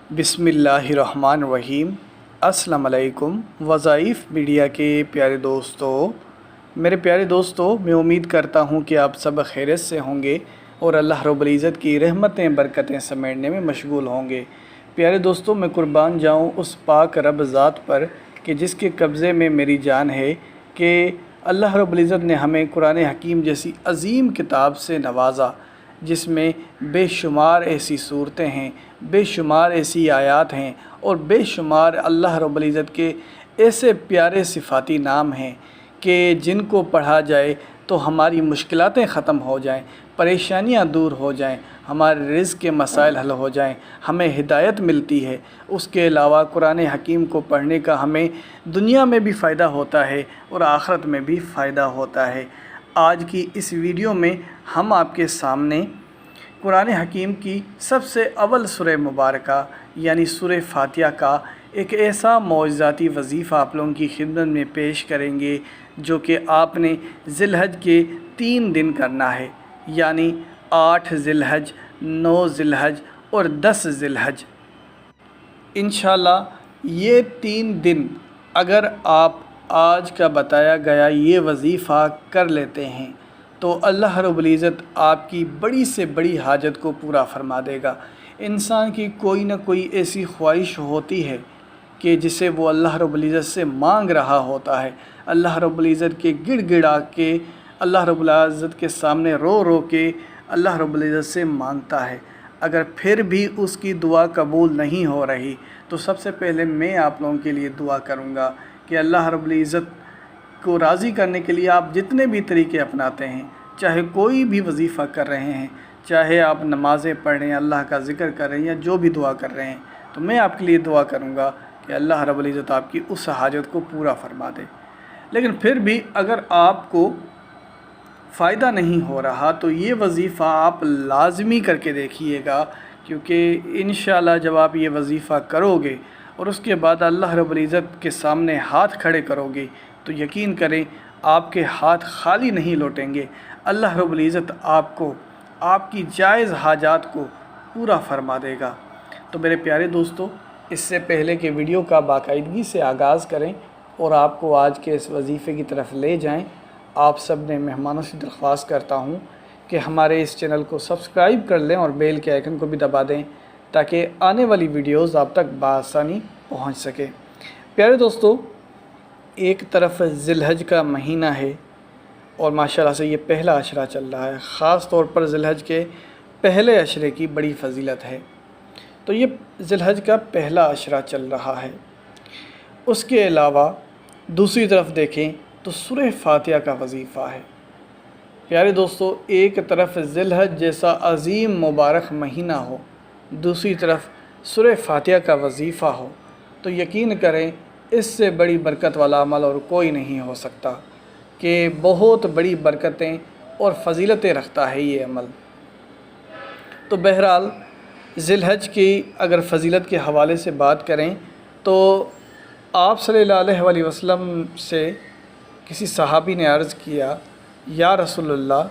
बिस्मिल्लाहिर्रहमानिर्रहीम। अस्सलाम वालेकुम। वज़ाइफ मीडिया के प्यारे दोस्तों, मेरे प्यारे दोस्तों, मैं उम्मीद करता हूँ कि आप सब खैरियत से होंगे और अल्लाह रब्बुल इज़्ज़त की रहमतें बरकतें समेटने में मशगूल होंगे। प्यारे दोस्तों, मैं कुर्बान जाऊँ उस पाक रब ज़ात पर कि जिसके कब्ज़े में मेरी जान है कि अल्लाह रब्बुल इज़्ज़त ने हमें कुरान हकीम जैसी अज़ीम किताब से नवाज़ा, जिसमें बेशुमार ऐसी सूरतें हैं, बेशुमार ऐसी आयात हैं और बेशुमार अल्लाह रब्बुल इज़्ज़त के ऐसे प्यारे सिफ़ाती नाम हैं कि जिनको पढ़ा जाए तो हमारी मुश्किलातें ख़त्म हो जाएं, परेशानियां दूर हो जाएं, हमारे रिज़्क़ के मसाइल हल हो जाएं, हमें हिदायत मिलती है। उसके अलावा कुरान हकीम को पढ़ने का हमें दुनिया में भी फ़ायदा होता है और आखिरत में भी फ़ायदा होता है। आज की इस वीडियो में हम आपके सामने कुरान हकीम की सबसे अव्वल सूरह मुबारका यानी सूरह फातिहा का एक ऐसा मौज़ज़ाती वज़ीफ़ा आप लोगों की खिदमत में पेश करेंगे जो कि आपने ज़िलहज के 3 दिन करना है, यानी 8 ज़िलहज, 9 ज़िलहज और 10 ज़िलहज। इंशाअल्लाह ये 3 दिन अगर आप आज का बताया गया ये वज़ीफ़ा कर लेते हैं तो अल्लाह रब्बुल इज़्ज़त आपकी बड़ी से बड़ी हाजत को पूरा फरमा देगा। इंसान की कोई ना कोई ऐसी ख्वाहिश होती है कि जिसे वो अल्लाह रब्बुल इज़्ज़त से मांग रहा होता है, अल्लाह रब्बुल इज़्ज़त के गिड़गिड़ा के, अल्लाह रब्बुल इज़्ज़त के सामने रो रो के अल्लाह रब्बुल इज़्ज़त से मांगता है। अगर फिर भी उसकी दुआ कबूल नहीं हो रही तो सबसे पहले मैं आप लोगों के लिए दुआ करूँगा कि अल्लाह रब्बुल इज़्ज़त को राज़ी करने के लिए आप जितने भी तरीके अपनाते हैं, चाहे कोई भी वज़ीफ़ा कर रहे हैं, चाहे आप नमाज़ें पढ़ रहे हैं, अल्लाह का ज़िक्र कर रहे हैं या जो भी दुआ कर रहे हैं, तो मैं आपके लिए दुआ करूँगा कि अल्लाह रब्बुल इज़्ज़त आपकी उस हाजत को पूरा फरमा दे। लेकिन फिर भी अगर आपको फ़ायदा नहीं हो रहा तो ये वज़ीफ़ा आप लाज़मी करके देखिएगा, क्योंकि इंशाअल्लाह जब आप ये वज़ीफ़ा करोगे और उसके बाद अल्लाह रब्बुल इज़्ज़त के सामने हाथ खड़े करोगे तो यकीन करें आपके हाथ खाली नहीं लौटेंगे। अल्लाह रब्बुल इज़्ज़त आपको आपकी जायज़ हाजात को पूरा फरमा देगा। तो मेरे प्यारे दोस्तों, इससे पहले कि वीडियो का बाकायदगी से आगाज़ करें और आपको आज के इस वज़ीफ़े की तरफ ले जाएं, आप सब ने मेहमानों से दरख्वास्त करता हूं कि हमारे इस चैनल को सब्सक्राइब कर लें और बेल के आइकन को भी दबा दें ताकि आने वाली वीडियोस आप तक बआसानी पहुंच सके। प्यारे दोस्तों, एक तरफ ज़िलहज का महीना है और माशाल्लाह से ये पहला अशरा चल रहा है। ख़ास तौर पर ज़िलहज के पहले अशरे की बड़ी फजीलत है। तो ये ज़िलहज का पहला अशरा चल रहा है। उसके अलावा दूसरी तरफ देखें तो सूरह फातिहा का वज़ीफ़ा है। प्यारे दोस्तों, एक तरफ ज़िलहज जैसा अज़ीम मुबारक महीना हो, दूसरी तरफ सूरह फातिहा का वज़ीफ़ा हो, तो यकीन करें इससे बड़ी बरकत वाला अमल और कोई नहीं हो सकता कि बहुत बड़ी बरकतें और फजीलतें रखता है ये अमल। तो बहरहाल ज़िलहज की अगर फ़जीलत के हवाले से बात करें तो आप सल्लल्लाहु अलैहि वसल्लम से किसी सहाबी ने अर्ज़ किया, या रसूलल्लाह,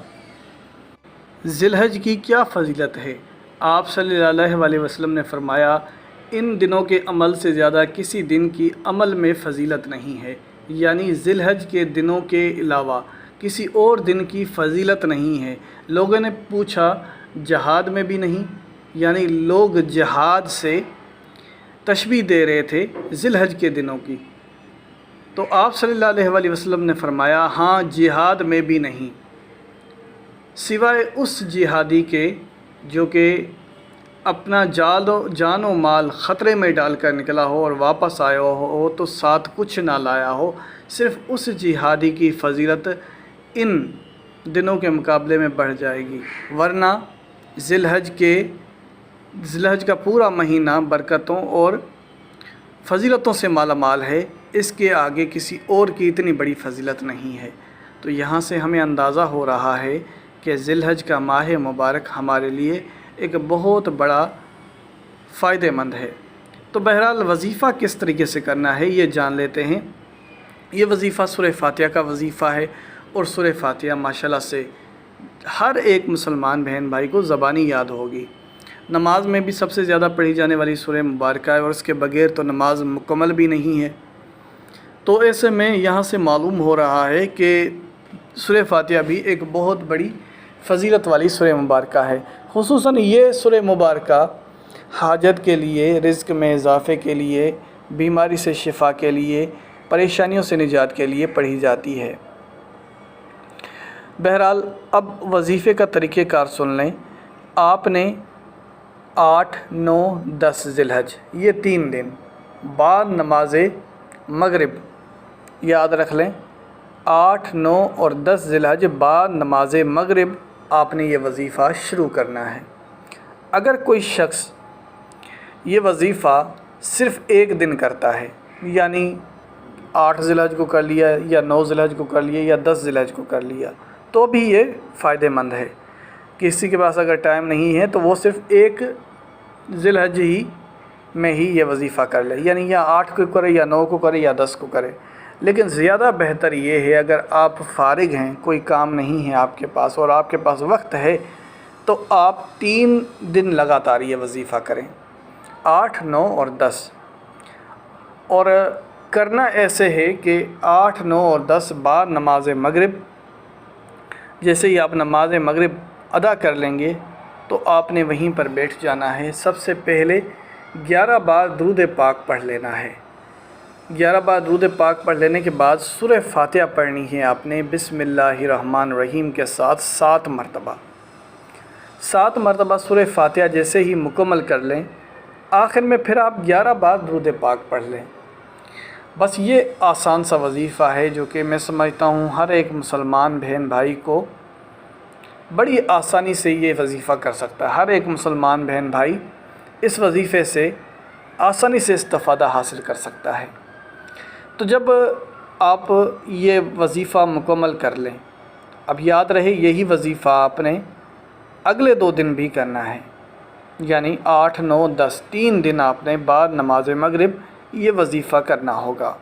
ज़िलहज की क्या फ़जीलत है? आप सल्लल्लाहु अलैहि वसल्लम ने फ़रमाया, इन दिनों के अमल से ज़्यादा किसी दिन की अमल में फ़जीलत नहीं है, यानी ज़िलहज के दिनों के अलावा किसी और दिन की फ़जीलत नहीं है। लोगों ने पूछा, जहाद में भी नहीं? यानी लोग जहाद से तशबीह दे रहे थे ज़िलहज के दिनों की। तो आप सल्लल्लाहु अलैहि वसल्लम ने फ़रमाया, हाँ, जिहाद में भी नहीं, सिवाय उस जिहादी के जो कि अपना जान व माल ख़तरे में डालकर निकला हो और वापस आया हो तो साथ कुछ ना लाया हो। सिर्फ़ उस जिहादी की फ़जीलत इन दिनों के मुकाबले में बढ़ जाएगी, वरना ज़िलहज का पूरा महीना बरकतों और फ़जीलतों से माला माल है। इसके आगे किसी और की इतनी बड़ी फ़जीलत नहीं है। तो यहाँ से हमें अंदाज़ा हो रहा है कि ज़िलहज का माह मुबारक हमारे लिए एक बहुत बड़ा फ़ायदेमंद है। तो बहरहाल वज़ीफ़ा किस तरीके से करना है ये जान लेते हैं। ये वज़ीफ़ा सूरह फातिहा का वज़ीफ़ा है और सूरह फातिहा माशाल्लाह से हर एक मुसलमान बहन भाई को ज़बानी याद होगी। نماز میں بھی سب سے زیادہ پڑھی جانے والی سورہ مبارکہ ہے، اور اس کے بغیر تو نماز مکمل بھی نہیں ہے۔ تو ایسے میں یہاں سے معلوم ہو رہا ہے کہ سورہ فاتحہ بھی ایک بہت بڑی فضیلت والی سورہ مبارکہ ہے۔ خصوصاً یہ سورہ مبارکہ حاجت کے لیے، رزق میں اضافے کے لیے، بیماری سے شفا کے لیے، پریشانیوں سے نجات کے لیے پڑھی جاتی ہے۔ بہرحال اب وظیفے کا طریقہ کار سن لیں۔ آپ نے 8، 9، 10 ذی الحج یہ 3 دن بعد نماز مغرب، یاد رکھ لیں 8، 9 اور 10 ذی الحج بعد نماز مغرب آپ نے یہ وظیفہ شروع کرنا ہے۔ اگر کوئی شخص یہ وظیفہ صرف ایک دن کرتا ہے، یعنی 8 ذی الحج کو کر لیا یا 9 ذی الحج کو کر لیا یا 10 ذی الحج کو کر لیا، تو بھی یہ فائدہ مند ہے۔ کسی کے پاس اگر ٹائم نہیں ہے تو وہ صرف ایک ذی الحج ہی میں ہی یہ وظیفہ کر لے، یعنی یا 8 کو کرے یا 9 کو کرے یا 10 کو کرے۔ لیکن زیادہ بہتر یہ ہے اگر آپ فارغ ہیں، کوئی کام نہیں ہے آپ کے پاس اور آپ کے پاس وقت ہے، تو آپ 3 دن لگاتار یہ وظیفہ کریں، 8، 9 اور 10۔ اور کرنا ایسے ہے کہ 8، 9 اور 10 بعد نماز مغرب، جیسے ہی آپ نماز مغرب ادا کر لیں گے تو آپ نے وہیں پر بیٹھ جانا ہے۔ سب سے پہلے 11 بار درود پاک پڑھ لینا ہے۔ 11 بار درود پاک پڑھ لینے کے بعد سورہ فاتحہ پڑھنی ہے آپ نے بسم اللہ الرحمن الرحیم کے ساتھ 7 مرتبہ۔ 7 مرتبہ سورہ فاتحہ جیسے ہی مکمل کر لیں، آخر میں پھر آپ 11 بار درود پاک پڑھ لیں۔ بس یہ آسان سا وظیفہ ہے جو کہ میں سمجھتا ہوں ہر ایک مسلمان بہن بھائی کو بڑی آسانی سے یہ وظیفہ کر سکتا ہے۔ ہر ایک مسلمان بہن بھائی اس وظیفے سے آسانی سے استفادہ حاصل کر سکتا ہے۔ تو جب آپ یہ وظیفہ مکمل کر لیں، اب یاد رہے یہی وظیفہ آپ نے اگلے 2 دن بھی کرنا ہے، یعنی 8، 9، 10 3 دن آپ نے بعد نماز مغرب یہ وظیفہ کرنا ہوگا۔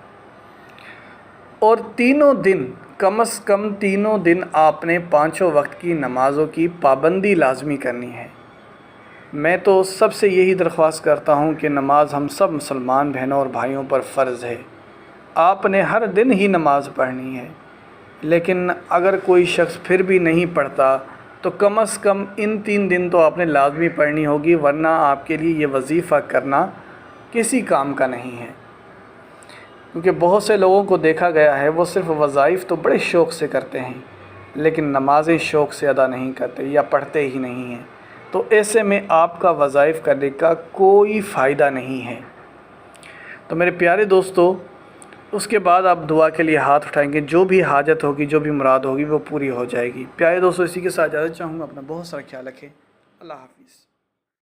اور تینوں دن کم از کم تینوں دن آپ نے 5 وقت کی نمازوں کی پابندی لازمی کرنی ہے۔ میں تو سب سے یہی درخواست کرتا ہوں کہ نماز ہم سب مسلمان بہنوں اور بھائیوں پر فرض ہے۔ آپ نے ہر دن ہی نماز پڑھنی ہے، لیکن اگر کوئی شخص پھر بھی نہیں پڑھتا تو کم از کم ان 3 دن تو آپ نے لازمی پڑھنی ہوگی، ورنہ آپ کے لیے یہ وظیفہ کرنا کسی کام کا نہیں ہے۔ کیونکہ بہت سے لوگوں کو دیکھا گیا ہے وہ صرف وظائف تو بڑے شوق سے کرتے ہیں، لیکن نمازیں شوق سے ادا نہیں کرتے یا پڑھتے ہی نہیں ہیں۔ تو ایسے میں آپ کا وظائف کرنے کا کوئی فائدہ نہیں ہے۔ تو میرے پیارے دوستو، اس کے بعد آپ دعا کے لیے ہاتھ اٹھائیں گے، جو بھی حاجت ہوگی، جو بھی مراد ہوگی وہ پوری ہو جائے گی۔ پیارے دوستو، اسی کے ساتھ اجازت چاہوں گا۔ اپنا بہت سارا خیال رکھیں۔ اللہ حافظ۔